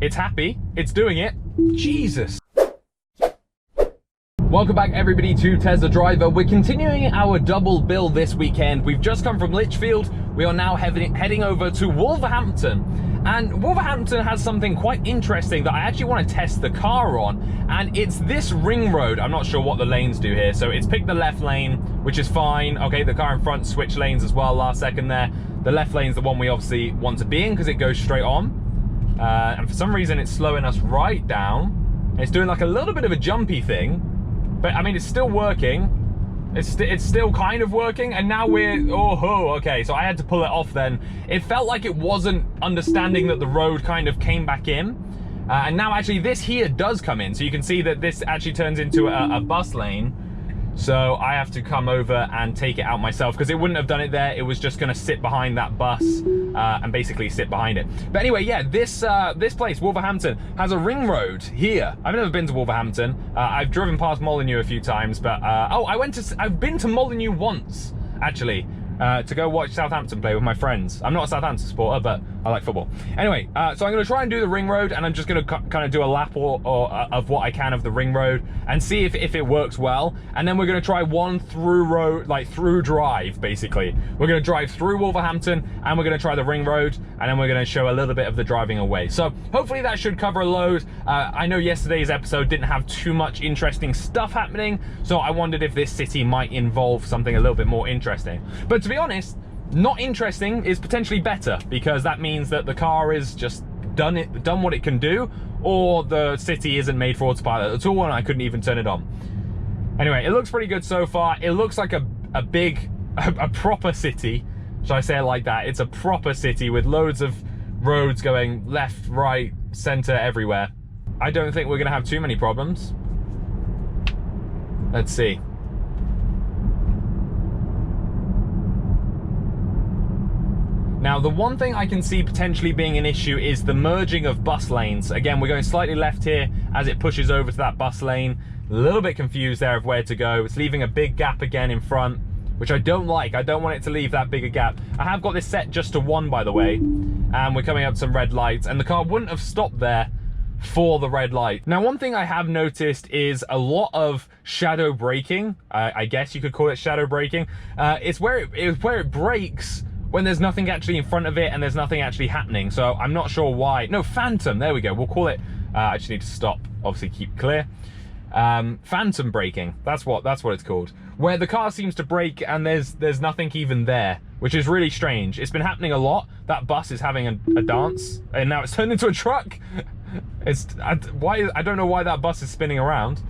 It's happy. It's doing it. Jesus. Welcome back everybody to Tesla Driver. We're continuing our double bill this weekend. We've just come from Lichfield. We are now heading over to Wolverhampton. And Wolverhampton has something quite interesting that I actually want to test the car on. And it's this ring road. I'm not sure what the lanes do here. So it's picked the left lane, which is fine. Okay, the car in front switched lanes as well last second there. The left lane's the one we obviously want to be in because it goes straight on. And for some reason it's slowing us right down. It's doing like a little bit of a jumpy thing. But I mean, it's still working. It's still kind of working, and now we're, okay, so I had to pull it off then. It felt like it wasn't understanding that the road kind of came back in. And now actually this here does come in. So you can see that this actually turns into a bus lane. So I have to come over and take it out myself because it wouldn't have done it there. It was just gonna sit behind that bus and basically sit behind it. But anyway, yeah, this place, Wolverhampton, has a ring road here. I've never been to Wolverhampton. I've driven past Molineux a few times, but I've been to Molineux once, actually. To go watch Southampton play with my friends. I'm not a Southampton supporter, but I like football. Anyway, so I'm going to try and do the ring road, and I'm just going to kind of do a lap of what I can of the ring road and see if it works well. And then we're going to try one through road, like through drive, basically. We're going to drive through Wolverhampton, and we're going to try the ring road, and then we're going to show a little bit of the driving away. So hopefully that should cover a load. I know yesterday's episode didn't have too much interesting stuff happening, so I wondered if this city might involve something a little bit more interesting. But to be honest, not interesting is potentially better, because that means that the car is just done what it can do, or the city isn't made for autopilot at all and I couldn't even turn it on. Anyway, it looks pretty good so far. It looks like a proper city, shall I say it like that? It's a proper city with loads of roads going left, right, center, everywhere. I don't think we're gonna have too many problems. Let's see. Now, the one thing I can see potentially being an issue is the merging of bus lanes. Again, we're going slightly left here as it pushes over to that bus lane. A little bit confused there of where to go. It's leaving a big gap again in front, which I don't like. I don't want it to leave that big a gap. I have got this set just to 1, by the way, and we're coming up some red lights, and the car wouldn't have stopped there for the red light. Now, one thing I have noticed is a lot of shadow braking. I guess you could call it shadow braking. It's where it brakes when there's nothing actually in front of it and there's nothing actually happening. So I'm not sure why. No, phantom, there we go. We'll call it, I just need to stop, obviously keep clear. Phantom braking, that's what it's called. Where the car seems to brake and there's nothing even there, which is really strange. It's been happening a lot. That bus is having a dance, and now it's turned into a truck. I don't know why that bus is spinning around.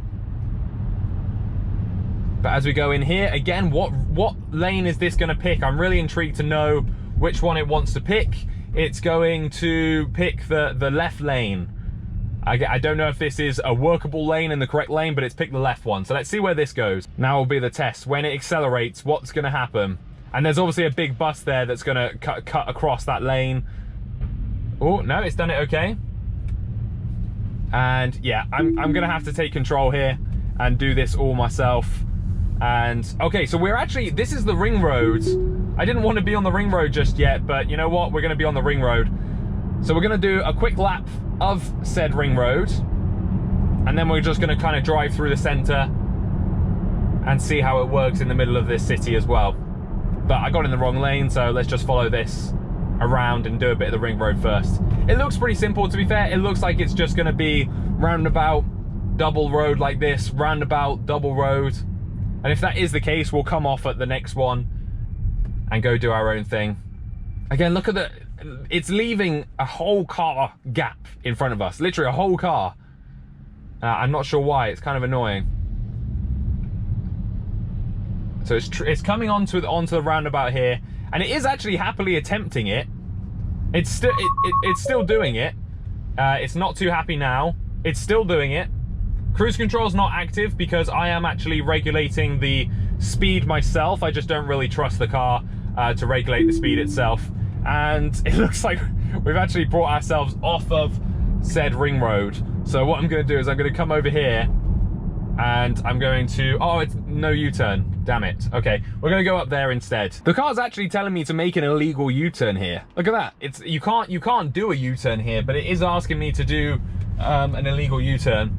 But as we go in here, again, what lane is this going to pick? I'm really intrigued to know which one it wants to pick. It's going to pick the left lane. I don't know if this is a workable lane and the correct lane, but it's picked the left one. So let's see where this goes. Now will be the test. When it accelerates, what's going to happen? And there's obviously a big bus there that's going to cut across that lane. Oh, no, it's done it okay. And yeah, I'm going to have to take control here and do this all myself. And okay, so we're actually, this is the ring road. I didn't want to be on the ring road just yet, but you know what? We're going to be on the ring road. So we're going to do a quick lap of said ring road, and then we're just going to kind of drive through the center and see how it works in the middle of this city as well. But I got in the wrong lane, so let's just follow this around and do a bit of the ring road first. It looks pretty simple, to be fair. It looks like it's just going to be roundabout, double road like this, roundabout, double road. And if that is the case, we'll come off at the next one and go do our own thing. Again, look at it's leaving a whole car gap in front of us, literally a whole car. I'm not sure why, it's kind of annoying. So it's coming onto the roundabout here, and it is actually happily attempting it. It's still doing it. It's not too happy now. It's still doing it. Cruise control is not active because I am actually regulating the speed myself. I just don't really trust the car to regulate the speed itself. And it looks like we've actually brought ourselves off of said ring road. So what I'm going to do is I'm going to come over here And I'm going to, oh, it's no U-turn, damn it. Okay, we're gonna go up there instead. The car's actually telling me to make an illegal U-turn here. Look at that, you can't do a U-turn here, but it is asking me to do an illegal U-turn.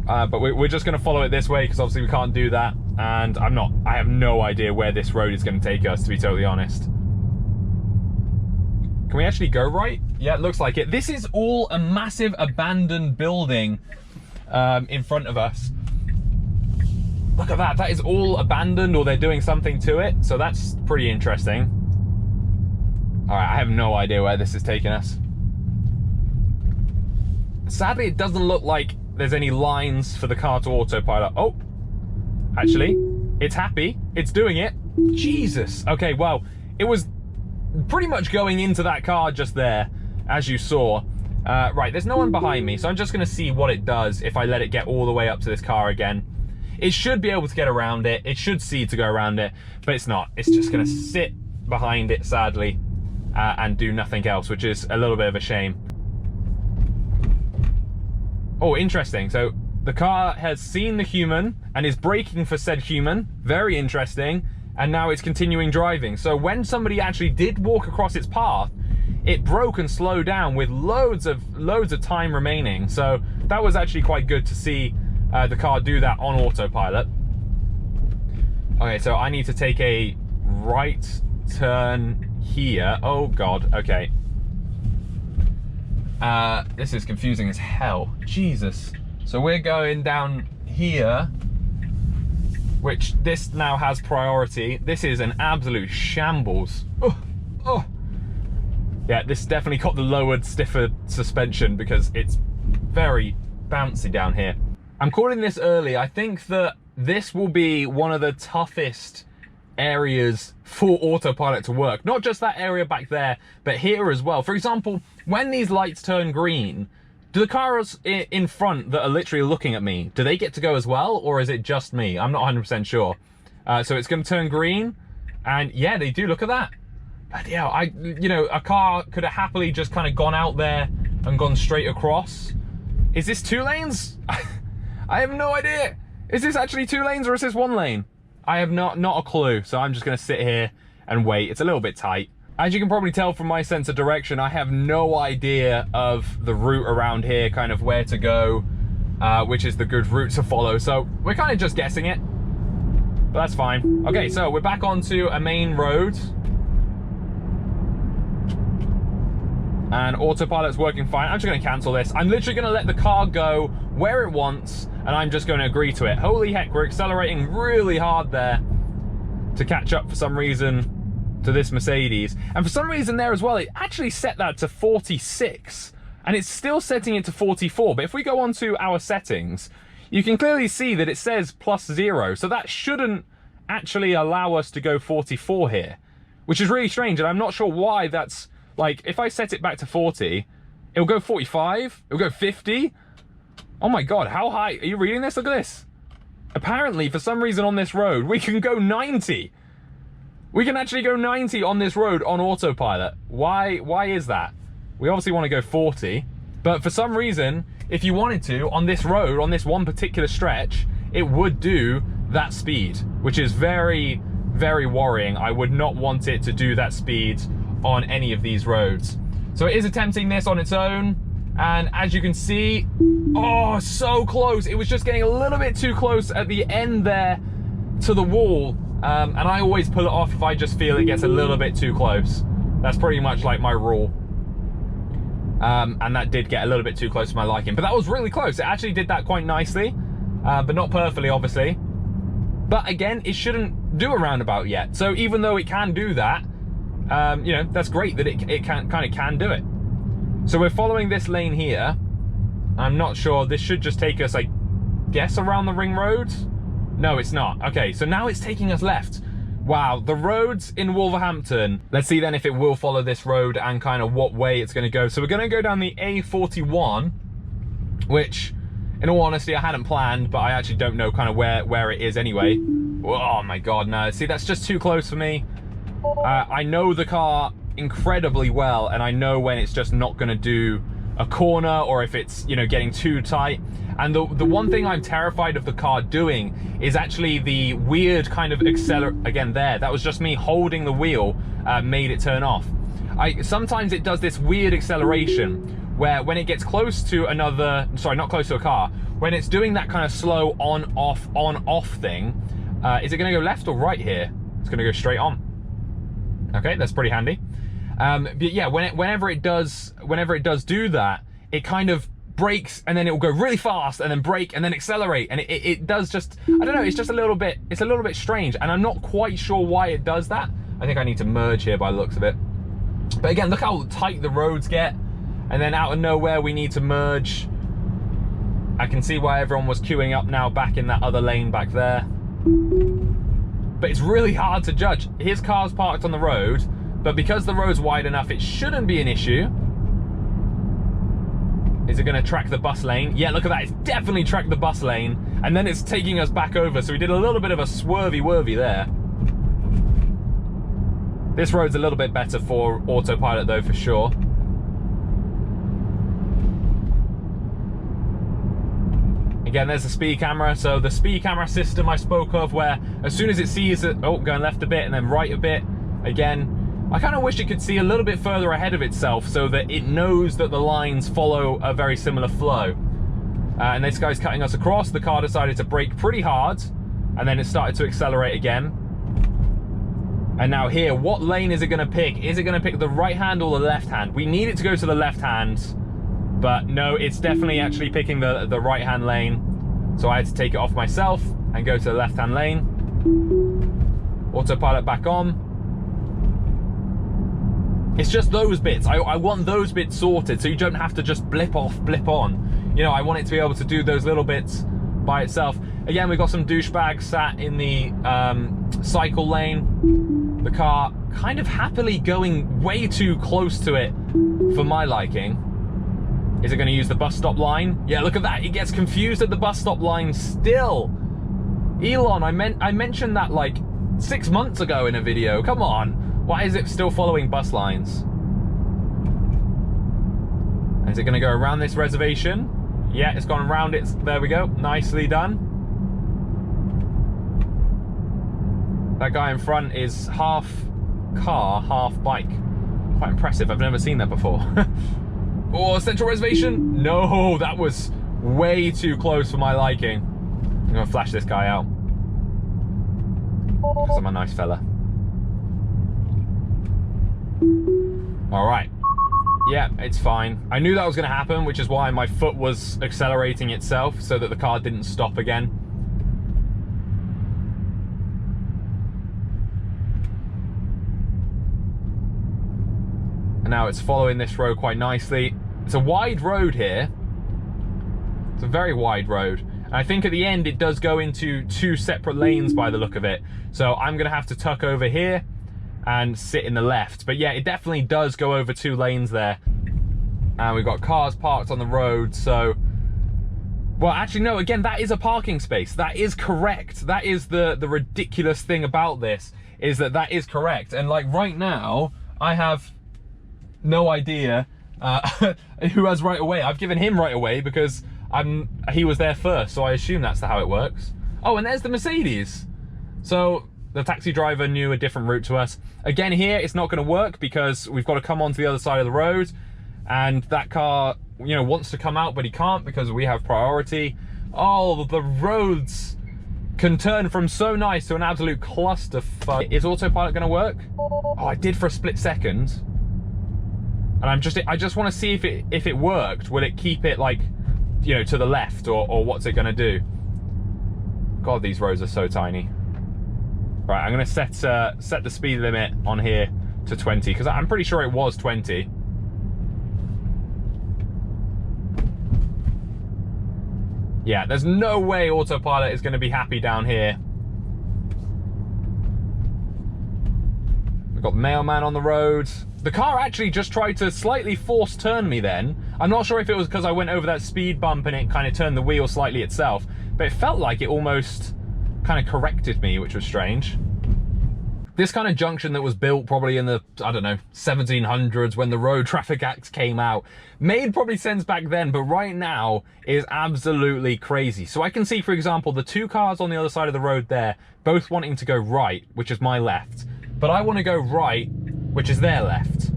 But we're just gonna follow it this way because obviously we can't do that. And I have no idea where this road is gonna take us, to be totally honest. Can we actually go right? Yeah, it looks like it. This is all a massive abandoned building in front of us. Look at that, that is all abandoned, or they're doing something to it, so that's pretty interesting. All right, I have no idea where this is taking us. Sadly, it doesn't look like there's any lines for the car to autopilot. Oh, actually, it's happy, it's doing it. Jesus, okay, well, it was pretty much going into that car just there, as you saw. Right, there's no one behind me, so I'm just gonna see what it does if I let it get all the way up to this car again. It should be able to get around it. It should see to go around it, but it's not. It's just gonna sit behind it, sadly, and do nothing else, which is a little bit of a shame. Oh, interesting. So the car has seen the human and is braking for said human. Very interesting. And now it's continuing driving. So when somebody actually did walk across its path, it broke and slowed down with loads of time remaining. So that was actually quite good to see the car do that on autopilot. Okay, so I need to take a right turn here. Oh God, okay. This is confusing as hell. Jesus. So we're going down here, which this now has priority. This is an absolute shambles. Oh, oh. Yeah, this definitely got the lowered, stiffer suspension because it's very bouncy down here. I'm calling this early. I think that this will be one of the toughest areas for autopilot to work. Not just that area back there, but here as well. For example, when these lights turn green, do the cars in front that are literally looking at me, do they get to go as well, or is it just me? I'm not 100% sure. So it's going to turn green, and yeah, they do. Look at that. Yeah, you know, a car could have happily just kind of gone out there and gone straight across. Is this 2 lanes? I have no idea. Is this actually 2 lanes or is this 1 lane? I have not a clue. So I'm just going to sit here and wait. It's a little bit tight. As you can probably tell from my sense of direction, I have no idea of the route around here, kind of where to go, which is the good route to follow. So we're kind of just guessing it, but that's fine. Okay, so we're back onto a main road. And autopilot's working fine. I'm just gonna cancel this. I'm literally gonna let the car go where it wants, and I'm just gonna agree to it. Holy heck, we're accelerating really hard there to catch up for some reason to this Mercedes. And for some reason there as well, it actually set that to 46, and it's still setting it to 44. But if we go on to our settings, you can clearly see that it says +0. So that shouldn't actually allow us to go 44 here, which is really strange. And I'm not sure why that's, like, if I set it back to 40, it'll go 45, it'll go 50. Oh my God, how high? Are you reading this? Look at this. Apparently, for some reason on this road, we can go 90. We can actually go 90 on this road on autopilot. Why is that? We obviously want to go 40, but for some reason, if you wanted to, on this road, on this one particular stretch, it would do that speed, which is very, very worrying. I would not want it to do that speed on any of these roads. So it is attempting this on its own, and as you can see, oh, so close. It was just getting a little bit too close at the end there to the wall, and I always pull it off if I just feel it gets a little bit too close. That's pretty much like my rule. And that did get a little bit too close to my liking, but that was really close. It actually did that quite nicely, but not perfectly, obviously. But again, it shouldn't do a roundabout yet. So even though it can do that, you know, that's great that it can do it. So we're following this lane here. I'm not sure, this should just take us, I guess, around the ring road. No, it's not. Okay, so now it's taking us left. Wow, the roads in Wolverhampton. Let's see then if it will follow this road and kind of what way it's going to go. So we're going to go down the A41, which, in all honesty, I hadn't planned, but I actually don't know kind of where it is anyway. Oh my God, no. See, that's just too close for me. I know the car incredibly well, and I know when it's just not going to do a corner or if it's, you know, getting too tight. And the one thing I'm terrified of the car doing is actually the weird kind of again there, that was just me holding the wheel, made it turn off. Sometimes it does this weird acceleration where when it gets close to another, sorry, not close to a car, when it's doing that kind of slow on off thing, is it gonna go left or right here? It's gonna go straight on. Okay, that's pretty handy. But yeah, whenever it does do that, it kind of brakes and then it will go really fast and then brake and then accelerate, and it does just, I don't know, it's just a little bit strange, and I'm not quite sure why it does that. I think I need to merge here by the looks of it. But again, look how tight the roads get, and then out of nowhere we need to merge. I can see why everyone was queuing up now back in that other lane back there. But it's really hard to judge. His car's parked on the road, but because the road's wide enough, it shouldn't be an issue. Is it gonna track the bus lane? Yeah, look at that, it's definitely tracked the bus lane, and then it's taking us back over, so we did a little bit of a swervy-worvy there. This road's a little bit better for autopilot though, for sure. Again, there's the speed camera. So the speed camera system I spoke of, where as soon as it sees it, oh, going left a bit and then right a bit, again, I kind of wish it could see a little bit further ahead of itself so that it knows that the lines follow a very similar flow. And this guy's cutting us across. The car decided to brake pretty hard, and then it started to accelerate again. And now here, what lane is it going to pick? Is it going to pick the right hand or the left hand? We need it to go to the left hand, but no, it's definitely actually picking the right hand lane. So I had to take it off myself and go to the left hand lane. Autopilot back on. It's just those bits. I want those bits sorted so you don't have to just blip off, blip on. You know, I want it to be able to do those little bits by itself. Again, we've got some douchebags sat in the cycle lane. The car kind of happily going way too close to it for my liking. Is it going to use the bus stop line? Yeah, look at that. It gets confused at the bus stop line still. Elon, I mentioned that like 6 months ago in a video. Come on. Why is it still following bus lines? Is it going to go around this reservation? Yeah, it's gone around it. There we go. Nicely done. That guy in front is half car, half bike. Quite impressive. I've never seen that before. Oh, central reservation. No, that was way too close for my liking. I'm going to flash this guy out, because I'm a nice fella. All right. Yeah, it's fine. I knew that was going to happen, which is why my foot was accelerating itself so that the car didn't stop again. And now it's following this road quite nicely. It's a wide road here. It's a very wide road. And I think at the end it does go into 2 separate lanes by the look of it. So I'm going to have to tuck over here and sit in the left. But yeah, it definitely does go over 2 lanes there. And we've got cars parked on the road, so... Well, actually, no, again, that is a parking space. That is correct. That is the ridiculous thing about this, is that is correct. And like right now, I have no idea who has right away. I've given him right away because he was there first, so I assume that's how it works. Oh, and there's the Mercedes. So the taxi driver knew a different route to us. Again, here, it's not going to work because we've got to come onto the other side of the road, and that car, you know, wants to come out, but he can't because we have priority. Oh, the roads can turn from so nice to an absolute clusterfuck. Is autopilot going to work? Oh, I did for a split second. And I just want to see if it worked. Will it keep it like, you know, to the left, or what's it going to do? God, these roads are so tiny. Right, I'm going to set the speed limit on here to 20 because I'm pretty sure it was 20. Yeah, there's no way autopilot is going to be happy down here. We've got the mailman on the road. The car actually just tried to slightly force turn me then. I'm not sure if it was because I went over that speed bump and it kind of turned the wheel slightly itself, but it felt like it almost kind of corrected me, which was strange. This kind of junction that was built probably in the, I don't know, 1700s when the Road Traffic Act came out, made probably sense back then, but right now is absolutely crazy. So I can see, for example, the two cars on the other side of the road there, both wanting to go right, which is my left, but I want to go right, which is their left.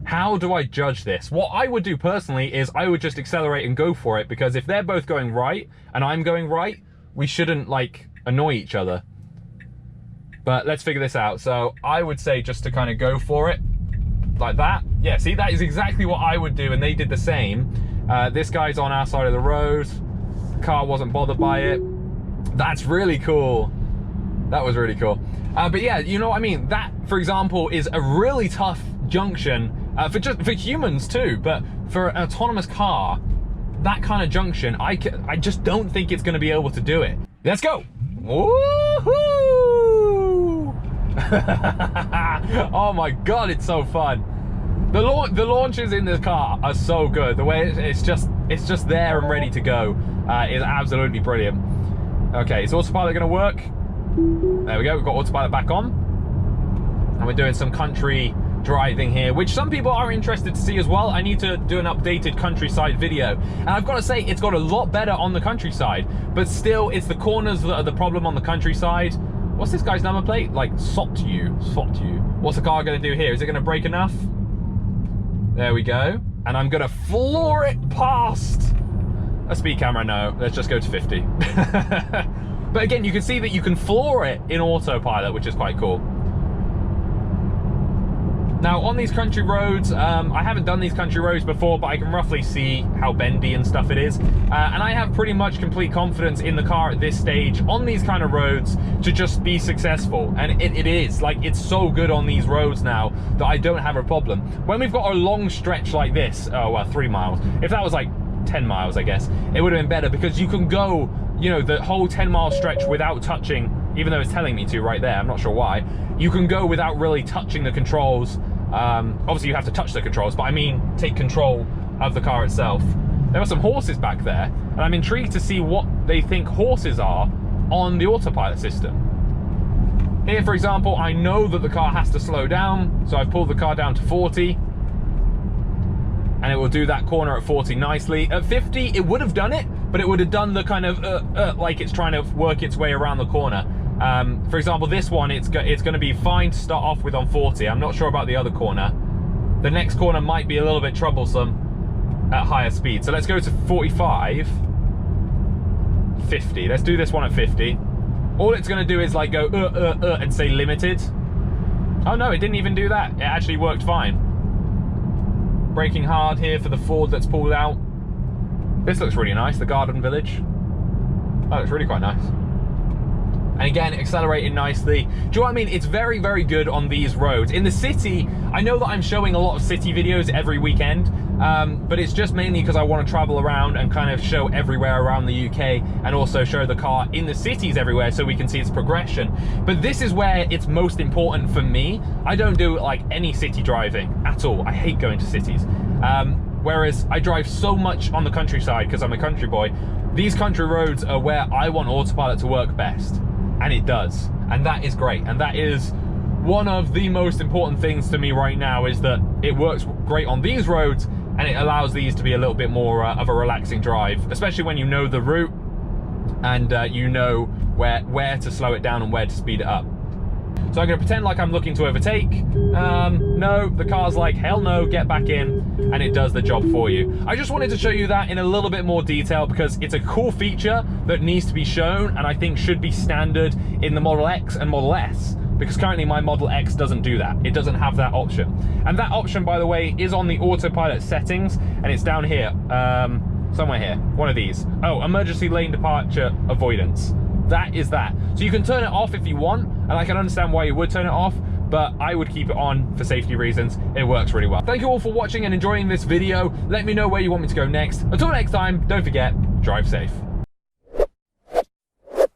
How do I judge this? What I would do personally is I would just accelerate and go for it, because if they're both going right and I'm going right, we shouldn't like annoy each other. But let's figure this out. So I would say just to kind of go for it like that. Yeah, see, that is exactly what I would do, and they did the same. This guy's on our side of the road. The car wasn't bothered by it. That's really cool. That was really cool. But yeah, you know what I mean? That, for example, is a really tough junction for humans too, but for an autonomous car, that kind of junction, I just don't think it's going to be able to do it. Let's go. Woohoo! Oh my god, it's so fun. The launches in this car are so good. The way it's just there and ready to go is absolutely brilliant. Okay, is autopilot going to work? There we go. We've got autopilot back on, and we're doing some country driving here, which some people are interested to see as well. I need to do an updated countryside video, and I've got to say it's got a lot better on the countryside, but still it's the corners that are the problem on the countryside. What's this guy's number plate? Like, SOT you. What's the car going to do here? Is it going to brake enough? There we go. And I'm going to floor it past a speed camera. No, let's just go to 50. But again, you can see that you can floor it in autopilot, which is quite cool. Now, on these country roads, I haven't done these country roads before, but I can roughly see how bendy and stuff it is. And I have pretty much complete confidence in the car at this stage on these kind of roads to just be successful. And it is. Like, it's so good on these roads now that I don't have a problem. When we've got a long stretch like this, oh, well, 3 miles. If that was like 10 miles, I guess, it would have been better, because you can go, you know, the whole 10-mile stretch without touching, even though it's telling me to right there. I'm not sure why. You can go without really touching the controls. Obviously you have to touch the controls, but I mean take control of the car itself. There are some horses back there, and I'm intrigued to see what they think horses are on the autopilot system. Here, for example, I know that the car has to slow down, so I've pulled the car down to 40, and it will do that corner at 40 nicely. At 50, it would have done it, but it would have done the kind of like it's trying to work its way around the corner. For example, this one, it's going to be fine to start off with on 40. I'm not sure about the other corner. The next corner might be a little bit troublesome at higher speed. So let's go to 45, 50. Let's do this one at 50. All it's going to do is like go and say limited. Oh no, it didn't even do that. It actually worked fine. Braking hard here for the Ford that's pulled out. This looks really nice, the garden village. Oh, it's really quite nice. And again, accelerating nicely. Do you know what I mean? It's very, very good on these roads. In the city, I know that I'm showing a lot of city videos every weekend, but it's just mainly because I want to travel around and kind of show everywhere around the UK, and also show the car in the cities everywhere so we can see its progression. But this is where it's most important for me. I don't do like any city driving at all. I hate going to cities. Whereas I drive so much on the countryside because I'm a country boy. These country roads are where I want autopilot to work best. And it does, and that is great. And that is one of the most important things to me right now, is that it works great on these roads, and it allows these to be a little bit more of a relaxing drive, especially when you know the route and you know where to slow it down and where to speed it up. So I'm going to pretend like I'm looking to overtake. No, the car's like, hell no, get back in, and it does the job for you. I just wanted to show you that in a little bit more detail, because it's a cool feature that needs to be shown, and I think should be standard in the Model X and Model S, because currently my Model X doesn't do that. It doesn't have that option. And that option, by the way, is on the autopilot settings, and it's down here, somewhere here, one of these. Oh, emergency lane departure avoidance. That is that. So you can turn it off if you want, and I can understand why you would turn it off, but I would keep it on for safety reasons. It works really well. Thank you all for watching and enjoying this video. Let me know where you want me to go next. Until next time, don't forget, drive safe.